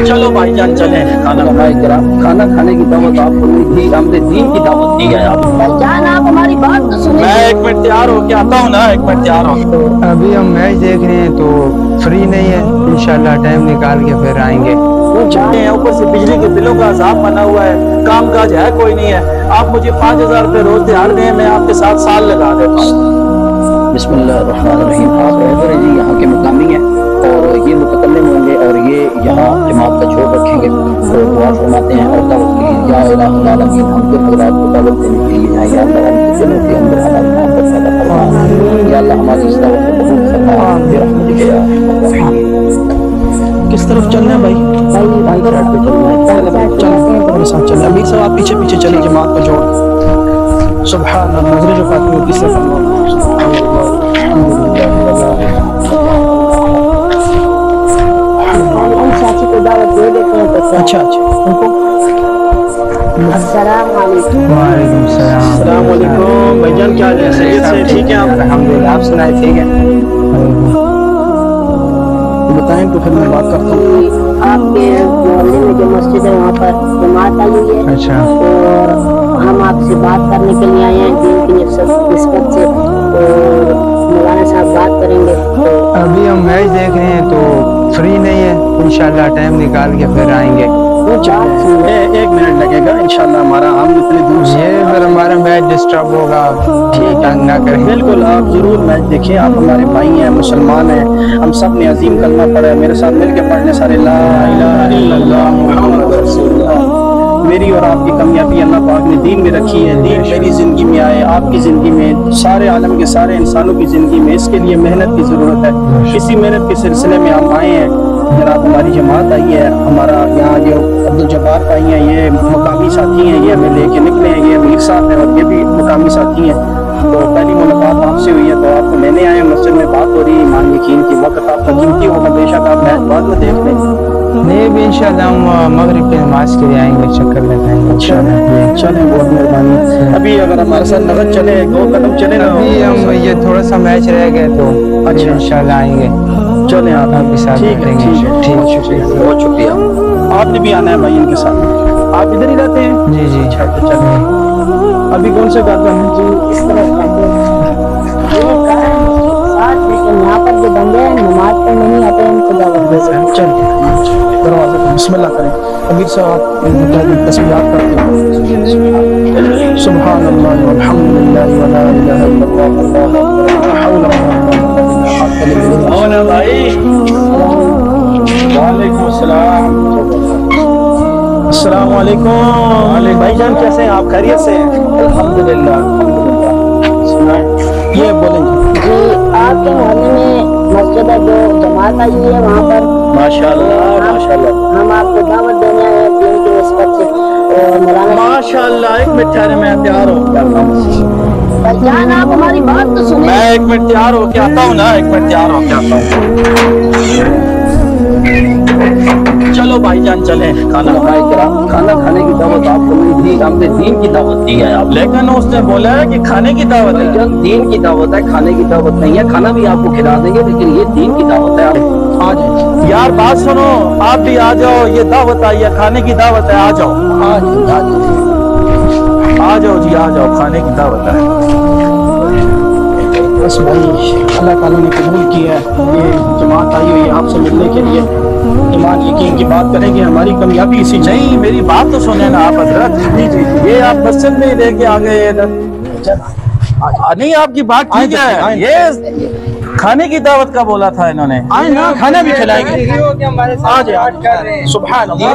चलो भाईजान चले खाना खाना खाने की दावत आपको नहीं, हमने दीन की दावत दी है। आप भाईजान आप हमारी बात तो सुनिए। मैं 1 मिनट तैयार होके आता हूँ ना, 1 मिनट तैयार हो। अभी हम मैच देख रहे हैं तो फ्री नहीं है, इंशाल्लाह टाइम निकाल के फिर आएंगे। छुट्टे हैं, ऊपर से बिजली के बिलों का अजाब बना हुआ है, काम काज है कोई नहीं है। आप मुझे 5000 रुपये रोज दिहाड़ दें, मैं आपके साथ साल लगा देता हूँ। बिस्मिल्लाहिर्रहमानिर्रहीम। आप रहबर जी यहाँ के मुकामी हैं और ये मुतकल्लिम होंगे और ये यहाँ जमात का छोड़ रखेंगे तो दुआ फरमाते हैं और दावत के लिए या इलाहुल आलमीन हम के हज़रात को दावत देने के लिए जाएं। या अल्लाह हम दिलों के अंदर हमारी मोहब्बत पैदा फरमा, या अल्लाह हमारी इस दावत को कबूल फरमा बिरहमतिक या अर्हमर। किस तरफ चलना है भाई? भाई साइड पे चलना है। चलो मेरे साथ चलना है। अभी सब आप पीछे पीछे चलिए जमात को जोड़। सुभान अल्लाह। नजर जो फातिमा की से चाची को दावत दे देते हैं तो अच्छा उनको अस्सलाम वालेकुम। वालेकुम सलाम। अस्सलाम वालेकुम। भाईजान क्या हाल है? सेहत से ठीक है आप? अल्हम्दुलिल्लाह। आप सुनाए ठीक है? बताएं तो फिर मैं बात करता हूँ। आपके मोहल्ले में जो मस्जिद है वहाँ पर जमात आई हुई है। अच्छा। और हम आपसे बात करने के लिए आए हैं दीन की निस्बत से, और मौलाना साहब बात करेंगे। तो अभी हम मैच देख रहे हैं तो फ्री नहीं है, इंशाल्लाह टाइम निकाल के फिर आएंगे। एक मिनट लगेगा इंशाल्लाह। हमारा हम इतनी दूर से ये फिर हमारा मैच डिस्टर्ब होगा, ठीक है ना करें। बिल्कुल आप जरूर मैच देखिए। आप हमारे भाई हैं, मुसलमान हैं, हम सब ने अजीम कलमा पढ़ा है। मेरे साथ मिलके पढ़ने सारे ला इलाहा इल्लल्लाह मुहम्मद रसूलुल्लाह। मेरी और आपकी कामयाबी अल्लाह पाक ने दीन में रखी है। दीन मेरी ज़िंदगी में आए, आपकी ज़िंदगी में, सारे आलम के सारे इंसानों की ज़िंदगी में, इसके लिए मेहनत की ज़रूरत है। इसी मेहनत के सिलसिले में हम आए हैं। जनाब हमारी जमात आई है, हमारा यहाँ जो अब्दुल जब्बार भाई हैं ये मुकामी साथी हैं, ये हमें लेके निकले हैं। ये मीर साहब हैं और ये भी मुकामी साथी हैं। तो पहली मुलाकात आपसे हुई है तो आपको लेने आए। मस्जिद में बात हो रही है, ईमान यकीन की वक्त आपका कीमती होगा, बेशक आप मैच बाद में देख लें। नहीं भी इंशाल्लाह हम मगरिब की नमाज के लिए आएंगे, चक्कर लगाएंगे इंशाल्लाह। चले बहुत मेहरबानी। अभी अगर हमारे साथ नगद चले, 2 कदम चले ना। अभी हम ये थोड़ा सा मैच रह गए तो अच्छा इंशाल्लाह आएंगे। चले आप आपके साथ ठीक है बहुत शुक्रिया। आपने भी आना है भाई इनके साथ। आप इधर ही रहते हैं? जी जी। अच्छा तो चले। अभी कौन से गाता है जी? इस तरफ लेकिन यहाँ पर जो बंदे हैं नमाज पर नहीं आते हैं, उनको दावत दे दें। चलिए दरवाजे पर बिस्मिल्लाह करें। अमीर साहब तस्बीहात करते हैं। सुभान अल्लाह वल्हम्दुलिल्लाह वला इलाहा इल्लल्लाह वल्लाहु अकबर ला हौला वला भाई। वालेकुम अस्सलाम। अस्सलाम वालेकुम। भाईजान कैसे हैं आप? खैरियत से हैं? अल्हम्दुलिल्लाह। ये बोलेंगे जी आपके मोहल्ले में मस्जिद है जो जमात आई है वहाँ पर माशाल्लाह माशाल्लाह। हम आपको दावत देने आए हैं दीन की निस्बत से। और मौलाना माशाल्लाह 1 मिनट ठहरे, मैं तैयार हो भाईजान आप हमारी बात तो सुनिए। मैं 1 मिनट तैयार होके आता हूँ ना, 1 मिनट तैयार होके आता हूँ। चलो भाईजान चले खाना खाना खाने की दावत आपको नहीं दी, हमने दीन की दावत दी है। आप लेकिन उसने बोला है कि खाने की दावत है। दीन की दावत है, खाने की दावत नहीं है। खाना भी आपको खिला देंगे लेकिन ये दीन की दावत है। आप आ जाओ यार, बात सुनो, आप भी आ जाओ। ये दावत आई है, खाने की दावत है, आ जाओ आ जाओ जी, आ जाओ, खाने की दावत है। बस भाई अल्लाह ताला ने कबूल किया है। ये जमात आई हुई है आपसे मिलने के लिए। ईमान यकीन की बात करेंगे, हमारी कामयाबी इसी। नहीं मेरी बात तो सुने ना आप हजरत। जी जी ये आप मस्जिद में लेके आ गए नहीं, आपकी बात ठीक है। ये खाने की दावत का बोला था इन्होंने। आए ना, खाना भी खिलाएंगे। आज सुभान अल्लाह,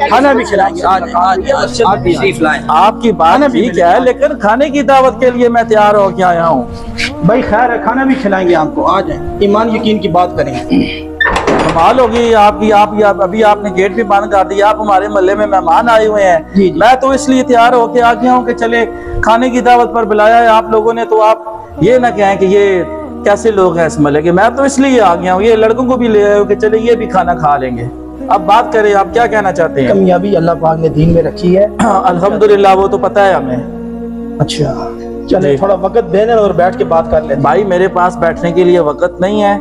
खाना भी खिलाएंगे। आपकी बात ठीक है लेकिन खाने की दावत के लिए मैं तैयार होके आया हूँ भाई। खैर है, खाना भी खिलाएंगे आपको। आ जाए, ईमान यकीन की बात करेंगे। कमाल होगी आपकी। आप अभी आपने गेट भी बंद कर दिया। आप हमारे मोहल्ले में मेहमान आए हुए हैं। मैं तो इसलिए तैयार होके आ गया हूँ कि चले खाने की दावत पर बुलाया है आप लोगों ने, तो आप ये ना कहें कि ये कैसे लोग हैं इस मोहल्ले के। मैं तो इसलिए आ गया हूँ, ये लड़कों को भी ले आए हो कि चले ये भी खाना खा लेंगे। अब बात करें, आप क्या कहना चाहते हैं? कामयाबी अल्लाह पाक ने दीन में रखी है अल्हम्दुलिल्लाह, वो तो पता है हमें। अच्छा चले थोड़ा वक्त देने और बैठ के बात कर लेते। भाई मेरे पास बैठने के लिए वक्त नहीं है,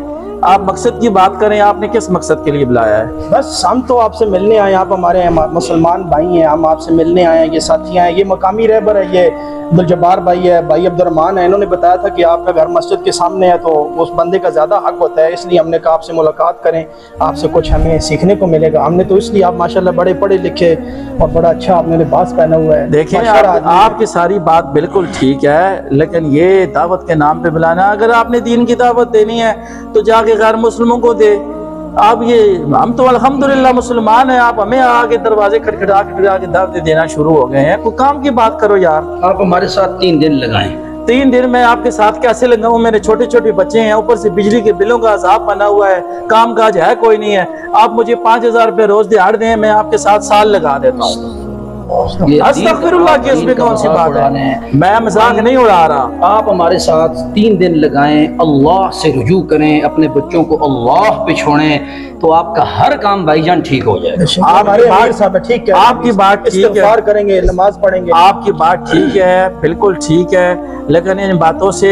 आप मकसद की बात करें, आपने किस मकसद के लिए बुलाया है? बस हम तो आपसे मिलने आए, आप हमारे मुसलमान भाई हैं, हम आपसे मिलने आए हैं, ये साथी हैं, ये मकामी रहबर है, ये अब्दुल जब्बार भाई है, भाई अब्दुर्रहमान है, इन्होंने बताया था कि आपका घर मस्जिद के सामने है तो उस बंदे का ज़्यादा हक होता है, इसलिए हमने कहा आपसे मुलाकात करें, आपसे कुछ हमें सीखने को मिलेगा। हमने तो इसलिए, आप माशाल्लाह बड़े पढ़े लिखे और बड़ा अच्छा आपने लिबास पहना हुआ है। देखिए आपकी सारी बात बिल्कुल ठीक है, लेकिन ये दावत के नाम पे बुलाना, अगर आपने दीन की दावत देनी है तो जाके गैर मुस्लिमों को दे। आप ये, हम तो अल्हम्दुलिल्लाह मुसलमान हैं, आप हमें आगे दरवाजे खटखटा के दावतें देना शुरू हो गए हैं। कोई काम की बात करो यार। आप हमारे साथ 3 दिन लगाएं। 3 दिन में आपके साथ कैसे लगाऊं? मेरे छोटे छोटे बच्चे हैं, ऊपर से बिजली के बिलों का अजाब बना हुआ है, काम काज है कोई नहीं है। आप मुझे 5000 रुपये रोज दिहाड़ दें, मैं आपके साथ साल लगा देता हूँ। अस्तगफिरुल्लाह की इसमें कौन सी बात है? मैं मजाक नहीं उड़ा रहा। आप हमारे साथ 3 दिन लगाएं, अल्लाह से रुजू करें, अपने बच्चों को अल्लाह पे छोड़ें, तो आपका हर काम भाईजान ठीक हो जाएगा। आपकी बात ठीक है, आपकी बात ठीक है, करेंगे, नमाज पढ़ेंगे, आपकी बात ठीक है, बिल्कुल ठीक है, लेकिन इन बातों से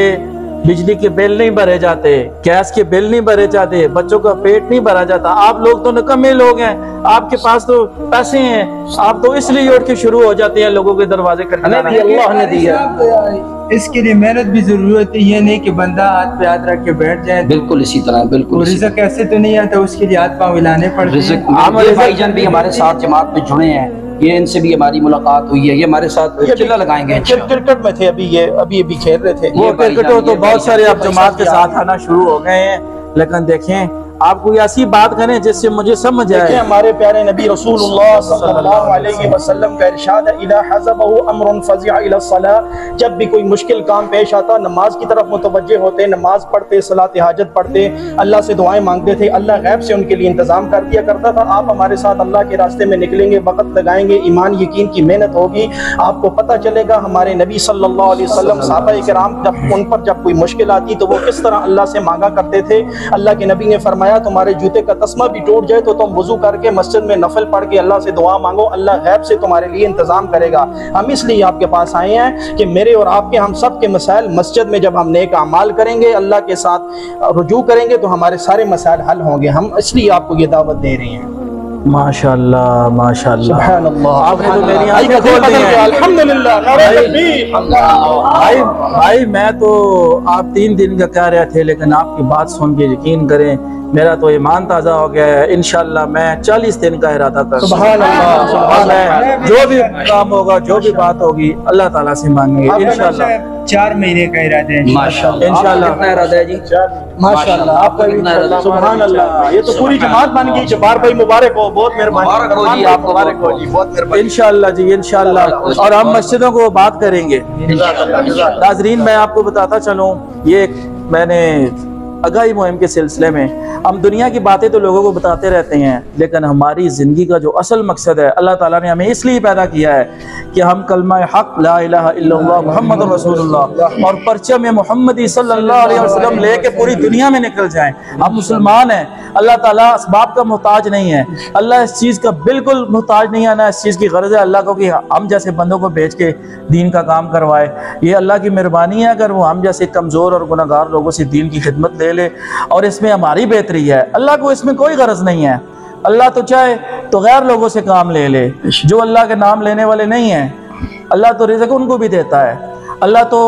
बिजली के बिल नहीं भरे जाते, गैस के बिल नहीं भरे जाते, बच्चों का पेट नहीं भरा जाता। आप लोग तो निकम्मे लोग हैं, आपके पास तो पैसे हैं, आप तो इसलिए उठ के शुरू हो जाते हैं लोगों के दरवाजे खटखटाना। अल्लाह ने दिया, इसके लिए मेहनत भी जरूरत है, ये नहीं कि बंदा हाथ पे हाथ रख के बैठ जाए। बिल्कुल इसी तरह, बिल्कुल रिज़्क ऐसे तो नहीं आता, उसके लिए हाथ पाँव हिलाने पड़ते हैं। हमारे भाईजान भी हमारे साथ जमात में जुड़े हैं, ये इनसे भी हमारी मुलाकात हुई है, ये हमारे साथ चिल्ला लगाएंगे। क्रिकेट में थे अभी, ये अभी खेल रहे थे। वो क्रिकेटर तो बहुत सारे अब जमात के साथ आना शुरू हो गए हैं, लेकिन देखें आप कोई ऐसी बात करें जिससे मुझे समझ आए। हमारे प्यारे नबी रसूलुल्लाह सल्लल्लाहु अलैहि वसल्लम का इरशाद है, इदा हज़बहु अम्रुन फज़िअ इला सलाह, जब भी कोई मुश्किल काम पेश आता नमाज की तरफ मुतवज्जे होते, नमाज पढ़ते, सलात हाजत पढ़ते, अल्लाह से दुआएं मांगते थे, अल्लाह गैब से उनके लिए इंतजाम कर दिया करता था। आप हमारे साथ अल्लाह के रास्ते में निकलेंगे, वक़्त लगाएंगे, ईमान यकीन की मेहनत होगी, आपको पता चलेगा हमारे नबी सल्लल्लाहु अलैहि वसल्लम सहाबा किराम जब उन पर जब कोई मुश्किल आती तो वो किस तरह अल्लाह से मांगा करते थे। अल्लाह के नबी ने फरमाया, तुम्हारे जूते का तस्मा भी टूट जाए तो तुम वुजू करके मस्जिद में नफल पढ़ के अल्लाह से दुआ मांगो, अल्लाह गैब से तुम्हारे लिए इंतजाम करेगा। हम इसलिए आपके पास आए हैं कि मेरे और आपके, हम सब के मसाइल मस्जिद में जब हम नेक अमाल करेंगे, अल्लाह के साथ रुजू करेंगे तो हमारे सारे मसाइल हल होंगे। हम इसलिए आपको ये दावत दे रहे हैं। माशाअल्लाह माशाअल्लाह, सुभान अल्लाह, आपने तो मेरी आंखें खोल दी हैं। अल्हम्दुलिल्लाह, भाई मैं तो आप 3 दिन का कह रहे थे, लेकिन आपकी बात सुन के यकीन करें मेरा तो ईमान ताज़ा हो गया है। इंशाअल्लाह मैं 40 दिन का इरादा कर, सुभान अल्लाह, सुभान अल्लाह, जो भी काम होगा, जो भी बात होगी, अल्लाह ताला से मांगेंगे इंशाअल्लाह। 4 महीने का इरादा है माशाअल्लाह। इंशाअल्लाह। कितना इरादा है जी? माशाअल्लाह, आपका भी सुभान अल्लाह। ये तो पूरी जमात बन गई। जब्बार भाई मुबारक हो, बहुत मेहरबानी, आपको मुबारक हो जी, बहुत मेहरबानी। इंशाअल्लाह जी, इंशाअल्लाह। और हम मस्जिदों को बात करेंगे। नाज़रीन मैं आपको बताता चलूँ, ये मैंने आगाही मुहिम के सिलसिले में, हम दुनिया की बातें तो लोगों को बताते रहते हैं, लेकिन हमारी ज़िंदगी का जो असल मकसद है, अल्लाह ताला ने हमें इसलिए पैदा किया है कि हम कलमा हक ला इलाहा इल्लल्लाह मुहम्मदुर रसूलुल्लाह और परचम मुहम्मदी सल्लल्लाहु अलैहि वसल्लम लेके पूरी दुनिया में निकल जाएं। हम मुसलमान हैं, अल्लाह ताला असबाब का मोहताज नहीं है, अल्लाह इस चीज़ का बिल्कुल मोहताज नहीं है, ना इस चीज़ की गर्ज है अल्लाह को कि हम जैसे बंदों को भेज के दीन का काम करवाए। ये अल्लाह की मेहरबानी है अगर वो हम जैसे कमज़ोर और गुनहगार लोगों से दीन की खिदमत ले ले, और इसमें हमारी बेहतरी है। अल्लाह को इसमें कोई गरज नहीं है, अल्लाह तो चाहे तो गैर लोगों से काम ले ले, जो अल्लाह के नाम लेने वाले नहीं हैं। अल्लाह तो रिज़्क़ उनको भी देता है। अल्लाह तो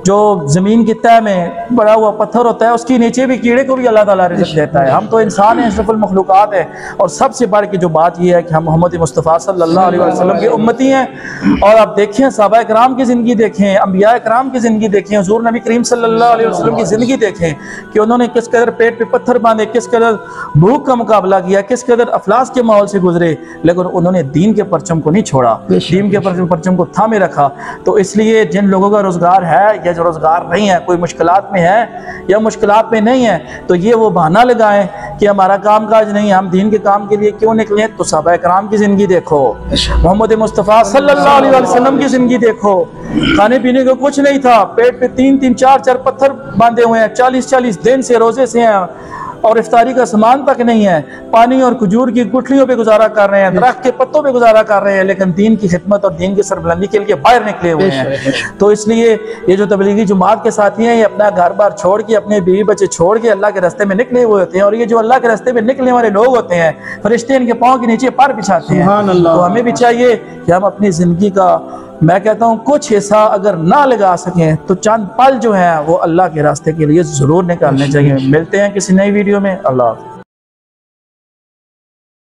जो ज़मीन की तह में बड़ा हुआ पत्थर होता है उसके नीचे भी कीड़े को भी अल्लाह ताला रिज़्क़ देता है। हम तो इंसान हैं, अशरफुल मखलूक़ात है, और सबसे बढ़ के जो बात यह है कि हम मोहम्मद मुस्तफ़ा सल्लल्लाहु अलैहि वसल्लम की उम्मती हैं। और आप देखें सहाबा किराम की ज़िंदगी देखें, अंबिया किराम की ज़िंदगी देखें, हुज़ूर नबी करीम सल्लल्लाहु अलैहि वसल्लम की ज़िंदगी देखें कि उन्होंने किस कदर पेट पे पत्थर बांधे, किस कदर भूख का मुकाबला किया, किस कदर अफलास के माहौल से गुजरे, लेकिन उन्होंने दीन के परचम को नहीं छोड़ा, दीन के परचम को थामे रखा। तो इसलिए जिन लोगों का रोज़गार है या जो रोज़गार नहीं है, कोई मुश्किलात में है या मुश्किलात में नहीं है, तो ये वो बहाना लगाएं कि हमारा काम काज नहीं है, हम दीन के काम के लिए क्यों निकले। तो सहाबा किराम की ज़िंदगी देखो, मोहम्मद मुस्तफ़ा सल्लल्लाहु अलैहि वसल्लम की ज़िंदगी देखो, खाने पीने को कुछ नहीं था, पेट पे 3-3 4-4 पत्थर बांधे हुए हैं, 40-40 दिन से रोज़े से हैं, और इफ्तारी का सामान तक नहीं है, पानी और खजूर की गुठलियों पे गुजारा कर रहे हैं, दरख्त के पत्तों पे गुजारा कर रहे हैं, लेकिन दीन की खिदमत और दीन की सरबुलंदी के लिए बाहर निकले हुए हैं। तो इसलिए ये जो तबलीगी जमात के साथी हैं, ये अपना घर बार छोड़ के, अपने बीवी बच्चे छोड़ के अल्लाह के रास्ते में निकले हुए होते हैं। और ये जो अल्लाह के रास्ते में निकलने वाले लोग होते हैं, फरिश्ते इनके पाँव के नीचे पर बिछाते हैं। तो हमें भी चाहिए कि हम अपनी जिंदगी का, मैं कहता हूँ, कुछ हिस्सा अगर ना लगा सकें तो चंद पल जो है वो अल्लाह के रास्ते के लिए जरूर निकालने चाहिए। मिलते हैं किसी नई वीडियो में। अल्लाह।